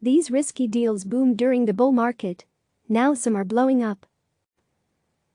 These risky deals boomed during the bull market. Now some are blowing up.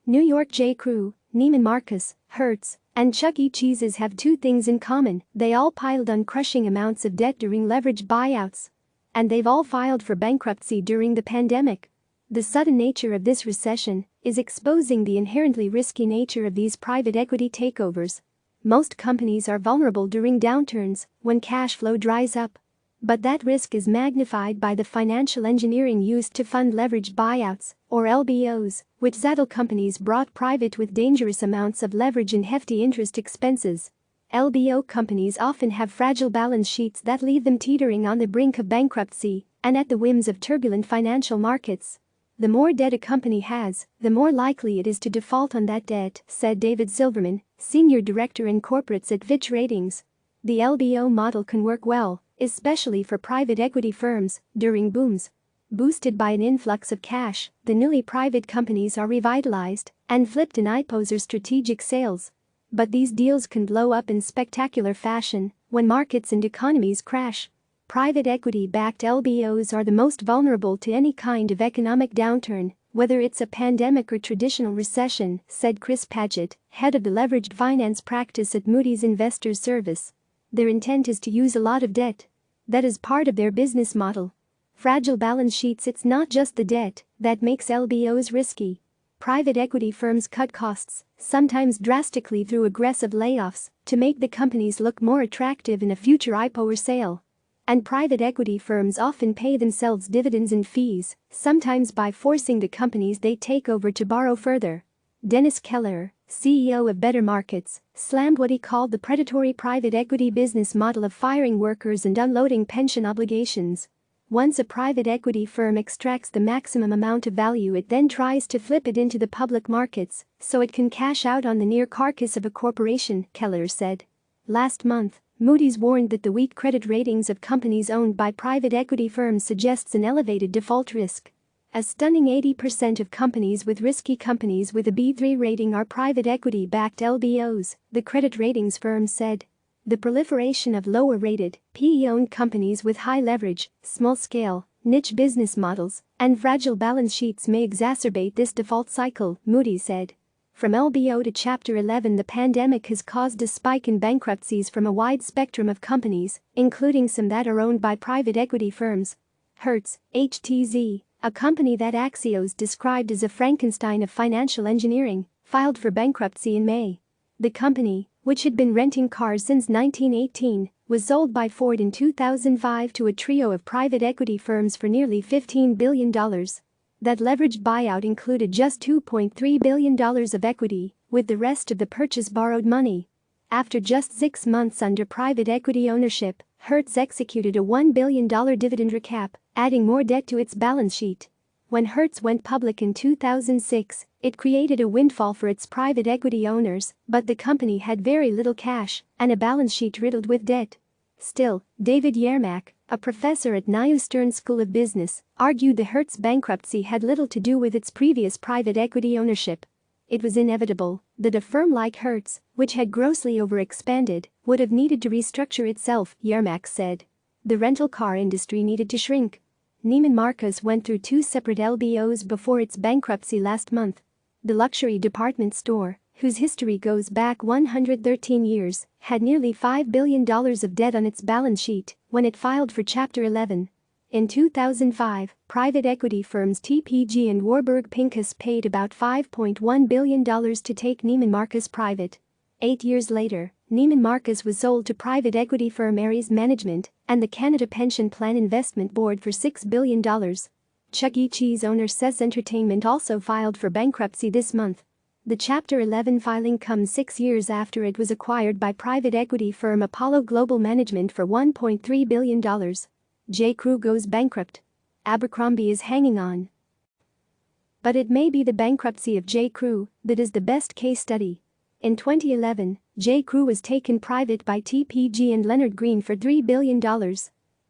New York J.Crew, Neiman Marcus, Hertz, and Chuck E. Cheeses have two things in common: they all piled on crushing amounts of debt during leveraged buyouts. And they've all filed for bankruptcy during the pandemic. The sudden nature of this recession is exposing the inherently risky nature of these private equity takeovers. Most companies are vulnerable during downturns when cash flow dries up. But that risk is magnified by the financial engineering used to fund leveraged buyouts, or LBOs, which saddle companies brought private with dangerous amounts of leverage and hefty interest expenses. LBO companies often have fragile balance sheets that leave them teetering on the brink of bankruptcy and at the whims of turbulent financial markets. The more debt a company has, the more likely it is to default on that debt, said David Silverman, senior director in corporates at Fitch Ratings. The LBO model can work well, especially for private equity firms, during booms. Boosted by an influx of cash, the newly private companies are revitalized and flipped in IPOs or strategic sales. But these deals can blow up in spectacular fashion when markets and economies crash. Private equity-backed LBOs are the most vulnerable to any kind of economic downturn, whether it's a pandemic or traditional recession, said Chris Paget, head of the leveraged finance practice at Moody's Investors Service. Their intent is to use a lot of debt. That is part of their business model. Fragile balance sheets. It's not just the debt that makes LBOs risky. Private equity firms cut costs, sometimes drastically through aggressive layoffs, to make the companies look more attractive in a future IPO or sale. And private equity firms often pay themselves dividends and fees, sometimes by forcing the companies they take over to borrow further. Dennis Keller, CEO of Better Markets, slammed what he called the predatory private equity business model of firing workers and unloading pension obligations. Once a private equity firm extracts the maximum amount of value, it then tries to flip it into the public markets so it can cash out on the near carcass of a corporation, Keller said. Last month, Moody's warned that the weak credit ratings of companies owned by private equity firms suggests an elevated default risk. A stunning 80% of companies with risky companies with a B3 rating are private equity-backed LBOs, the credit ratings firm said. The proliferation of lower-rated, PE-owned companies with high leverage, small-scale, niche business models, and fragile balance sheets may exacerbate this default cycle, Moody's said. From LBO to Chapter 11, the pandemic has caused a spike in bankruptcies from a wide spectrum of companies, including some that are owned by private equity firms. Hertz, HTZ, a company that Axios described as a Frankenstein of financial engineering, filed for bankruptcy in May. The company, which had been renting cars since 1918, was sold by Ford in 2005 to a trio of private equity firms for nearly $15 billion. That leveraged buyout included just $2.3 billion of equity, with the rest of the purchase borrowed money. After just 6 months under private equity ownership, Hertz executed a $1 billion dividend recap, adding more debt to its balance sheet. When Hertz went public in 2006, it created a windfall for its private equity owners, but the company had very little cash and a balance sheet riddled with debt. Still, David Yermak, a professor at NYU Stern School of Business, argued the Hertz bankruptcy had little to do with its previous private equity ownership. It was inevitable that a firm like Hertz, which had grossly overexpanded, would have needed to restructure itself, Yermak said. The rental car industry needed to shrink. Neiman Marcus went through 2 separate LBOs before its bankruptcy last month. The luxury department store, whose history goes back 113 years, had nearly $5 billion of debt on its balance sheet when it filed for Chapter 11. In 2005, private equity firms TPG and Warburg Pincus paid about $5.1 billion to take Neiman Marcus private. 8 years later, Neiman Marcus was sold to private equity firm Ares Management and the Canada Pension Plan Investment Board for $6 billion. Chuck E. Cheese owner Cess Entertainment also filed for bankruptcy this month. The Chapter 11 filing comes 6 years after it was acquired by private equity firm Apollo Global Management for $1.3 billion. J.Crew goes bankrupt. Abercrombie is hanging on. But it may be the bankruptcy of J.Crew that is the best case study. In 2011, J.Crew was taken private by TPG and Leonard Green for $3 billion.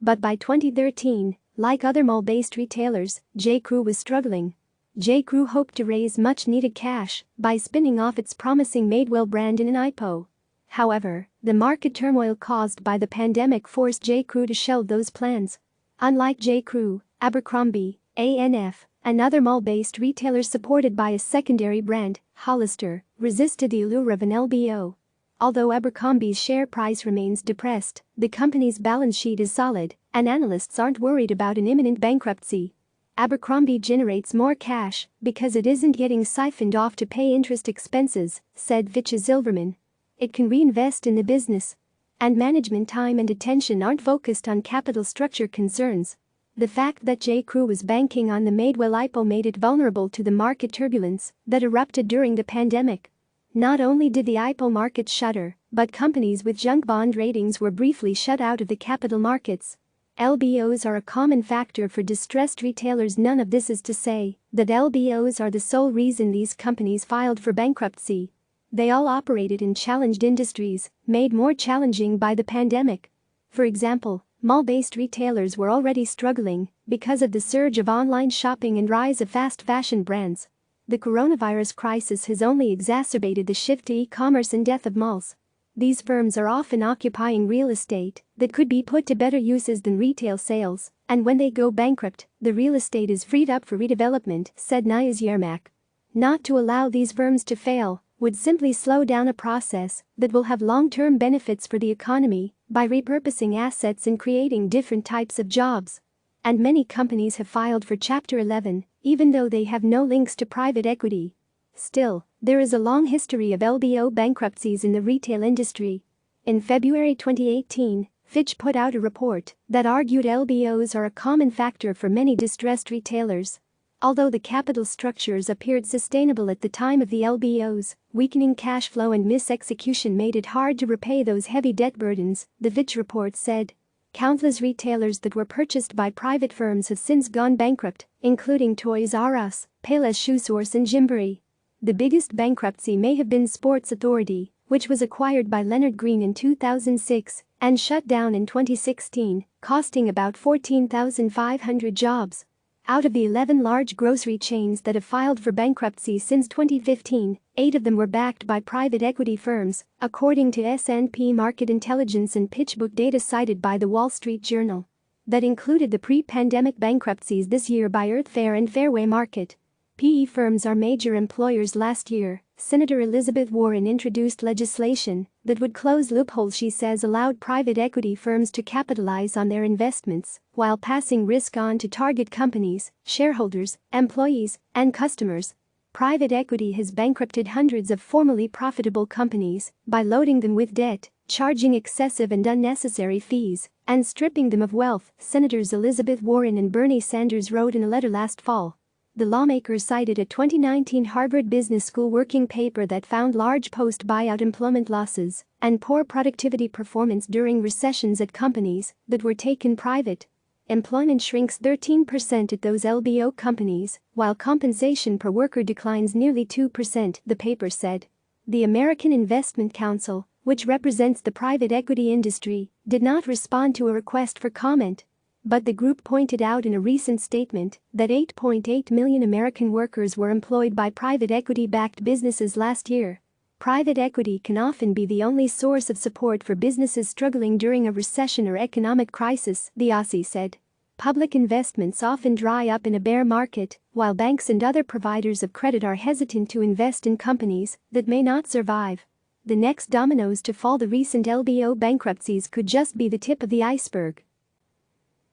But by 2013, like other mall-based retailers, J.Crew was struggling. J.Crew hoped to raise much-needed cash by spinning off its promising Madewell brand in an IPO. However, the market turmoil caused by the pandemic forced J.Crew to shelve those plans. Unlike J.Crew, Abercrombie, A&F, and other mall-based retailers supported by a secondary brand, Hollister, resisted the allure of an LBO. Although Abercrombie's share price remains depressed, the company's balance sheet is solid, and analysts aren't worried about an imminent bankruptcy. Abercrombie generates more cash because it isn't getting siphoned off to pay interest expenses, said Fitch Silverman. It can reinvest in the business. And management time and attention aren't focused on capital structure concerns. The fact that J.Crew was banking on the Madewell IPO made it vulnerable to the market turbulence that erupted during the pandemic. Not only did the IPO market shudder, but companies with junk bond ratings were briefly shut out of the capital markets. LBOs are a common factor for distressed retailers. None of this is to say that LBOs are the sole reason these companies filed for bankruptcy. They all operated in challenged industries, made more challenging by the pandemic. For example, mall-based retailers were already struggling because of the surge of online shopping and rise of fast fashion brands. The coronavirus crisis has only exacerbated the shift to e-commerce and death of malls. These firms are often occupying real estate that could be put to better uses than retail sales, and when they go bankrupt, the real estate is freed up for redevelopment, said Niaz Yermak. Not to allow these firms to fail would simply slow down a process that will have long-term benefits for the economy by repurposing assets and creating different types of jobs. And many companies have filed for Chapter 11, even though they have no links to private equity. Still, there is a long history of LBO bankruptcies in the retail industry. In February 2018, Fitch put out a report that argued LBOs are a common factor for many distressed retailers. Although the capital structures appeared sustainable at the time of the LBOs, weakening cash flow and misexecution made it hard to repay those heavy debt burdens, the Fitch report said. Countless retailers that were purchased by private firms have since gone bankrupt, including Toys R Us, Payless Shoe Source and Gymboree. The biggest bankruptcy may have been Sports Authority, which was acquired by Leonard Green in 2006 and shut down in 2016, costing about 14,500 jobs. Out of the 11 large grocery chains that have filed for bankruptcy since 2015, 8 of them were backed by private equity firms, according to S&P Market Intelligence and PitchBook data cited by The Wall Street Journal. That included the pre-pandemic bankruptcies this year by Earth Fare and Fairway Market. PE firms are major employers. Last year, Senator Elizabeth Warren introduced legislation that would close loopholes she says allowed private equity firms to capitalize on their investments while passing risk on to target companies, shareholders, employees, and customers. Private equity has bankrupted hundreds of formerly profitable companies by loading them with debt, charging excessive and unnecessary fees, and stripping them of wealth, Senators Elizabeth Warren and Bernie Sanders wrote in a letter last fall. The lawmakers cited a 2019 Harvard Business School working paper that found large post-buyout employment losses and poor productivity performance during recessions at companies that were taken private. Employment shrinks 13% at those LBO companies, while compensation per worker declines nearly 2%, the paper said. The American Investment Council, which represents the private equity industry, did not respond to a request for comment. But the group pointed out in a recent statement that 8.8 million American workers were employed by private equity-backed businesses last year. Private equity can often be the only source of support for businesses struggling during a recession or economic crisis, the Aussie said. Public investments often dry up in a bear market, while banks and other providers of credit are hesitant to invest in companies that may not survive. The next dominoes to fall. The recent LBO bankruptcies could just be the tip of the iceberg.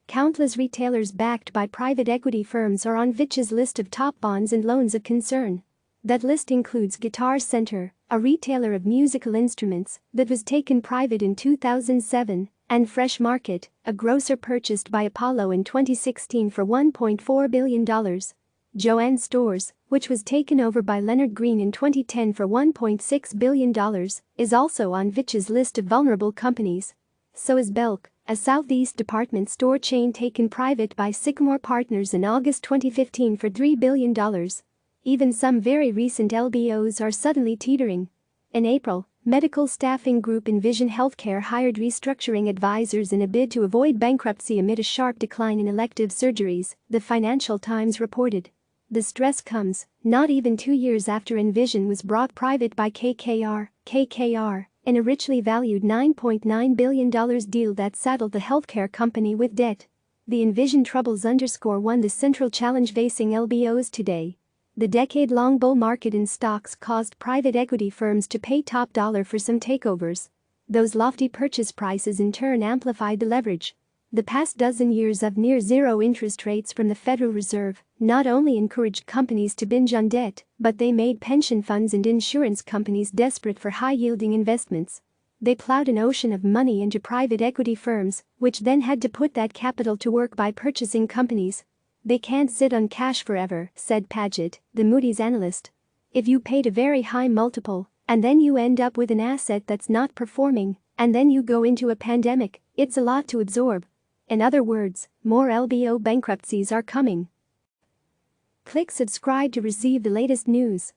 Countless retailers backed by private equity firms are on Fitch's list of top bonds and loans of concern. That list includes Guitar Center, a retailer of musical instruments that was taken private in 2007, and Fresh Market, a grocer purchased by Apollo in 2016 for $1.4 billion. Joann Stores, which was taken over by Leonard Green in 2010 for $1.6 billion, is also on Fitch's list of vulnerable companies. So is Belk, a Southeast department store chain taken private by Sycamore Partners in August 2015 for $3 billion. Even some very recent LBOs are suddenly teetering. In April, medical staffing group Envision Healthcare hired restructuring advisors in a bid to avoid bankruptcy amid a sharp decline in elective surgeries, the Financial Times reported. The stress comes not even 2 years after Envision was brought private by KKR, in a richly valued $9.9 billion deal that saddled the healthcare company with debt. The envisioned troubles underscore the central challenge facing LBOs today. The decade-long bull market in stocks caused private equity firms to pay top dollar for some takeovers. Those lofty purchase prices in turn amplified the leverage. The past dozen years of near-zero interest rates from the Federal Reserve not only encouraged companies to binge on debt, but they made pension funds and insurance companies desperate for high-yielding investments. They plowed an ocean of money into private equity firms, which then had to put that capital to work by purchasing companies. "They can't sit on cash forever," said Paget, the Moody's analyst. "If you paid a very high multiple, and then you end up with an asset that's not performing, and then you go into a pandemic, it's a lot to absorb." In other words, more LBO bankruptcies are coming. Click subscribe to receive the latest news.